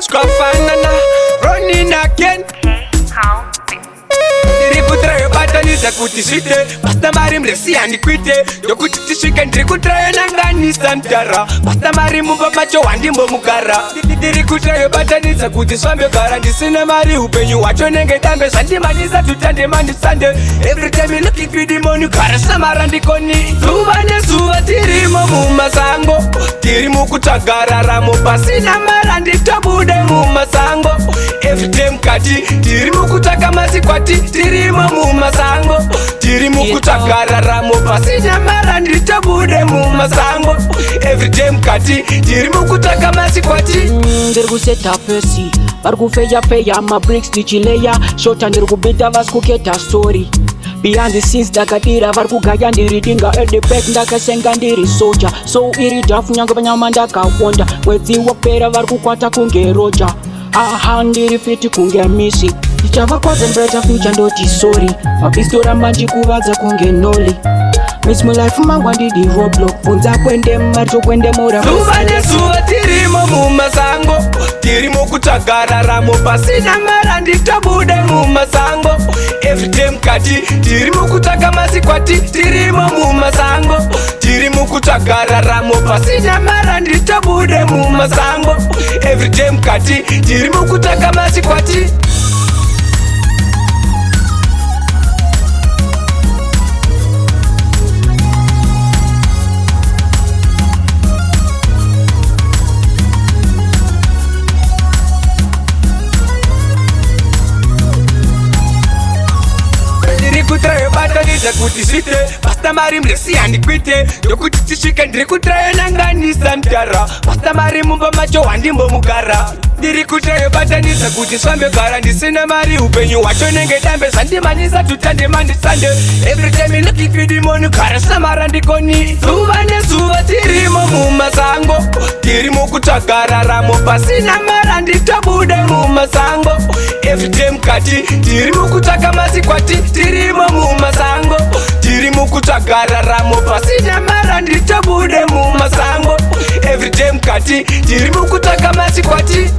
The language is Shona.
twafanana Ronin again ndiri kutrayo batanidza kuti zvite pasina mari muresi handikwite ndokuti tisvike ndiri kutrayo nanganisa ndara pasina mari mumba macho wandimbomugara ndiri kutrayo batanidza kuti zvambegara ndisina mari upenyu hwacho nenge dambe zvandimanisa tutandemandisande every time you looking for the money gara samara ndikoni zuva nezuva tirimo mumasango tiri mukutsvagararamo pasina mari handitobude mumasango every time kati tiri mukutsvaka masikwati tirimo mumasango tiri mukutsvagararamo pasina mari handitobude mumasango every time kati tiri mukutsvaka masikwati ndiri kuseta pesi vari kufeyafeya mabricks ndichileya shota ndiri kubita vasi kuketa story behind the scenes ndakadira vari kugaya ndiri dinga edebek ndakasenga ndiri soja so iri dhafu nyange panyama ndakawonda mwedzi wapera vari kukwata kunge roja aha ndiri fiti kunge misi ndichavakwazembreta future ndoti sorry mapistora mandikuvadza kunge noli Miss my life mangwa ndidi roblox funza kwende marito kwende mora zuva nezuva tirimo mumasango tiri mukutsvagararamo pasina mari handitobude mumasango every time kati tiri mukutsvaka masikwati tirimo mumasango tiri mukutsvagararamo pasina mari handitobude mumasango every time kati tiri mukutsvaka masikwati kutrayo batanidza kuti zvite pasina mari muresi handikwite ndokuti tisvike ndiri kutrayo nanganisa ndara pasina mari mumba macho wandimbomugara ndiri kutrayo batanidza kuti zvambegara ndisina mari upenyu hwacho nenge dambe zvandimanisa tutandemandisande every time you looking for the money gara samara ndikoni zuva nezuva tirimo mumasango tiri mukutsvagararamo pasina mari handitobude mumasango every time kati tiri mukutsvaka masikwati tirimo mumasango tiri mukutsvagararamo pasina mari handitobude mumasango every time kati tiri mukutsvaka masikwati